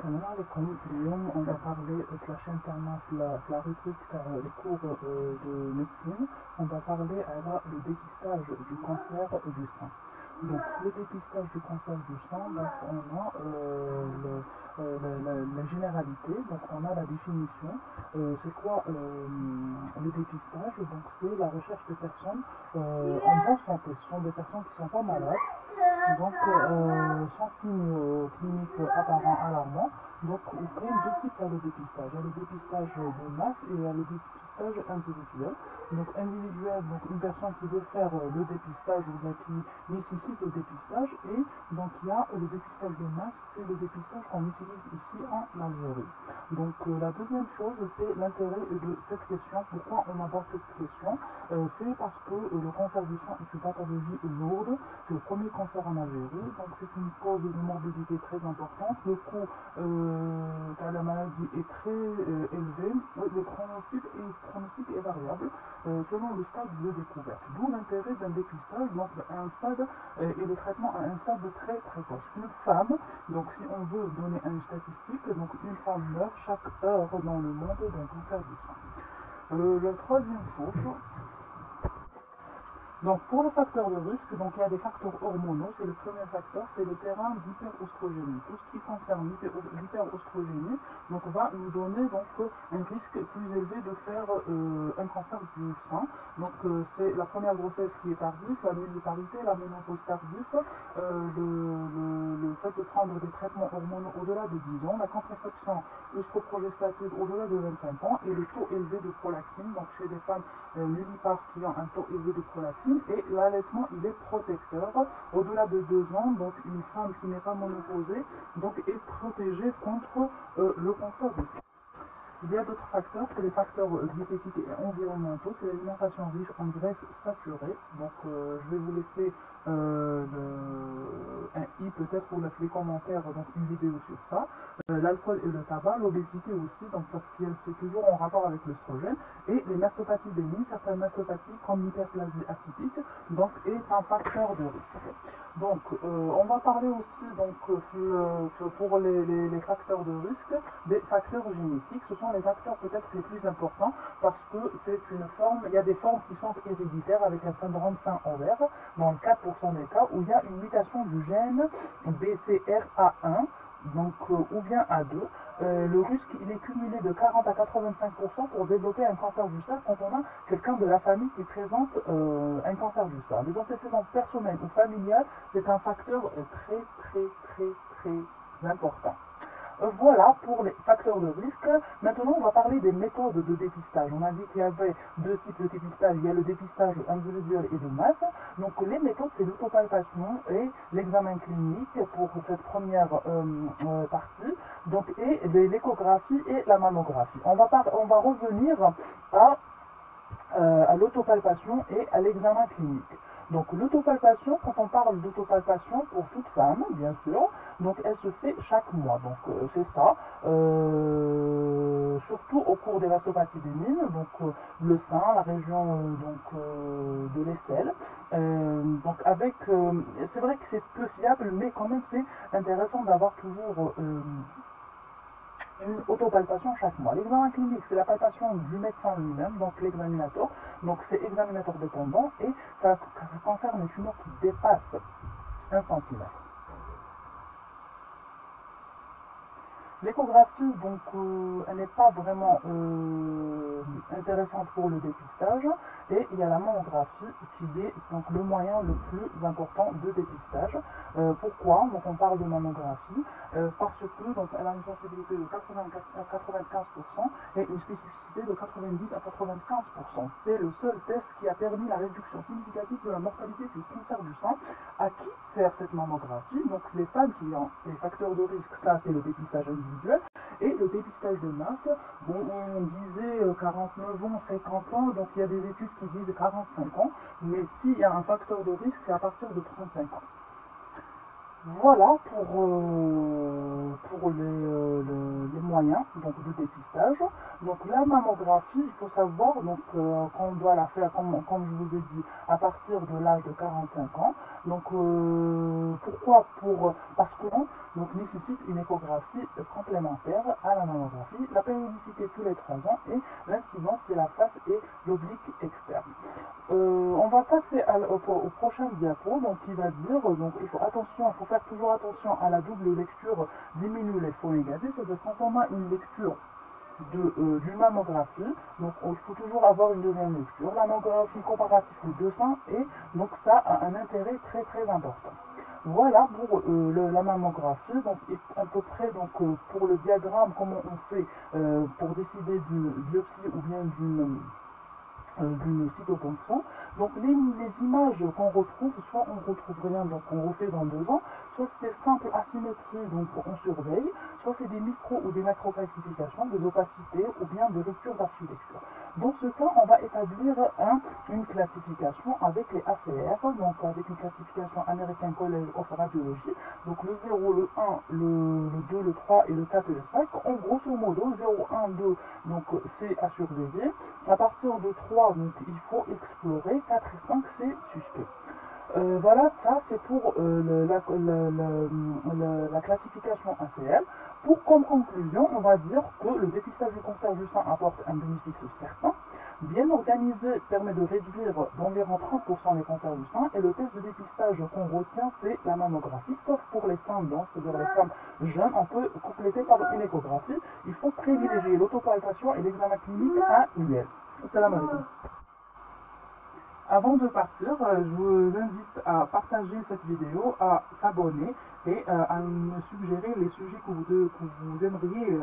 السلام عليكم. اليوم on va parler de la chaîne Ternaf, la rubrique les cours de médecine. On va parler le dépistage du cancer du sein. Donc le dépistage du cancer du sein, donc on a la généralité, donc on a la définition. C'est quoi le dépistage? Donc c'est la recherche des personnes en bonne santé. Ce sont des personnes qui ne sont pas malades, donc sans signes cliniques apparents alarmants. Donc il y a deux types de dépistage. Il y a le dépistage de masse et il y a le dépistage individuel. Donc individuel, donc une personne qui veut faire le dépistage ou bien qui nécessite le dépistage. Et donc il y a le dépistage de masse, c'est le dépistage qu'on utilise ici en Algérie. Donc la deuxième chose, c'est l'intérêt de cette question. Pourquoi on aborde cette question? C'est parce que le cancer du sein est une pathologie lourde. C'est le premier cancer en Algérie, donc c'est une cause de morbidité très importante. Le coût de la maladie est très élevé. Le pronostic est variable selon le stade de découverte. D'où l'intérêt d'un dépistage, donc à un stade et le traitement à un stade très précoce. Une femme, donc si on veut donner une statistique, donc une femme meurt chaque heure dans le monde d'un cancer du sein. La troisième chose, donc pour le facteur de risque, donc il y a des facteurs hormonaux. C'est le premier facteur, c'est le terrain d'hyperostrogénie. Tout ce qui concerne l'hyperostrogénie donc va nous donner donc un risque plus élevé de faire un cancer du sein. Donc c'est la première grossesse qui est tardive, la nulliparité, la ménopause tardive, le fait de prendre des traitements hormonaux au-delà de 10 ans, la contraception œstroprogestative au-delà de 25 ans et le taux élevé de prolactine, donc chez des femmes nullipares qui ont un taux élevé de prolactine. Et l'allaitement, il est protecteur. Au-delà de 2 ans, donc une femme qui n'est pas monopausée donc, est protégée contre le cancer du sein. Il y a d'autres facteurs, c'est les facteurs diététiques et environnementaux, c'est l'alimentation riche en graisses saturées. Donc je vais vous laisser un i peut-être ou les commentaires, donc une vidéo sur ça. L'alcool et le tabac, l'obésité aussi, donc parce que c'est toujours en rapport avec l'œstrogène, et les mastopathies bénignes, certaines mastopathies comme l'hyperplasie atypique, donc est un facteur de risque. Donc on va parler aussi donc pour les facteurs de risque des facteurs génétiques. Ce sont les facteurs peut-être les plus importants parce que c'est une forme, il y a des formes qui sont héréditaires avec un syndrome sein-ovaire dans 4% des cas où il y a une mutation du gène BCRA1 donc ou bien A2. Le risque il est cumulé de 40 à 85% pour développer un cancer du sein quand on a quelqu'un de la famille qui présente un cancer du sein. Les antécédents personnels ou familiales, c'est un facteur très important. Voilà pour les facteurs de risque. Maintenant, on va parler des méthodes de dépistage. On a dit qu'il y avait deux types de dépistage. Il y a le dépistage individuel et de masse. Donc, les méthodes, c'est l'autopalpation et l'examen clinique pour cette première partie. Donc, et l'échographie et la mammographie. On va revenir à l'autopalpation et à l'examen clinique. Donc l'autopalpation, quand on parle d'autopalpation pour toute femme, bien sûr, donc elle se fait chaque mois. Donc c'est ça, surtout au cours des mastopathies bénignes, donc le sein, la région de l'aisselle. Donc avec, c'est vrai que c'est peu fiable, mais quand même c'est intéressant d'avoir toujours une autopalpation chaque mois. L'examen clinique, c'est la palpation du médecin lui-même, donc l'examinateur. Donc c'est examinateur dépendant et ça concerne les tumeurs qui dépassent 1 cm. L'échographie, donc, elle n'est pas vraiment intéressante pour le dépistage. Et il y a la mammographie qui est donc le moyen le plus important de dépistage. Pourquoi? Donc, on parle de mammographie parce que donc, elle a une sensibilité de 84 à 95% et une spécificité de 90 à 95%. C'est le seul test qui a permis la réduction significative de la mortalité du cancer du sein. À qui faire cette mammographie? Donc, les femmes qui ont les facteurs de risque, ça c'est le dépistage individuel. Et le dépistage de masse, bon, on disait 49 ans, 50 ans, donc il y a des études qui disent 45 ans, mais s'il y a un facteur de risque, c'est à partir de 35 ans. Voilà pour les moyen donc, de dépistage. Donc la mammographie, il faut savoir qu'on doit la faire, comme je vous ai dit, à partir de l'âge de 45 ans. Donc pourquoi parce qu'on nécessite une échographie complémentaire à la mammographie. La périodicité tous les 3 ans et l'incidence c'est la face et l'oblique externe. On va passer au prochain diapo, donc qui va dire, il faut faire toujours attention à la double lecture, diminue les faux négatifs, c'est-à-dire quand on a une lecture d'une mammographie, donc il faut toujours avoir une deuxième lecture. La mammographie comparative de 200 et donc ça a un intérêt très très important. Voilà pour la mammographie, donc à peu près pour le diagramme, comment on fait pour décider d'une biopsie ou bien d'une cytoponction. Donc les images qu'on retrouve, soit on retrouve rien, donc on refait dans 2 ans, soit c'est simple asymétrie, donc on surveille, soit c'est des micro ou des macro-classifications, des opacités ou bien des ruptures d'architecture. Dans ce cas, on va établir une classification avec les ACR, donc avec une classification American College of Radiology, donc le 0, le 1, le 2, le 3 et le 4 et le 5. En grosso modo, 0, 1, 2, donc c'est à surveiller. À partir de 3, donc il faut explorer, 4 et 5 c'est suspect. Voilà, ça c'est pour la classification ACL. Comme conclusion, on va dire que le dépistage du cancer du sein apporte un bénéfice certain. Bien organisé permet de réduire d'environ 30% les cancers du sein et le test de dépistage qu'on retient c'est la mammographie, sauf pour les femmes blanches, c'est-à-dire les femmes jeunes, on peut compléter par une échographie. Il faut privilégier l'autopalpation et l'examen clinique annuel. Salam alaikum. Avant de partir, je vous invite à partager cette vidéo, à s'abonner et à me suggérer les sujets que vous aimeriez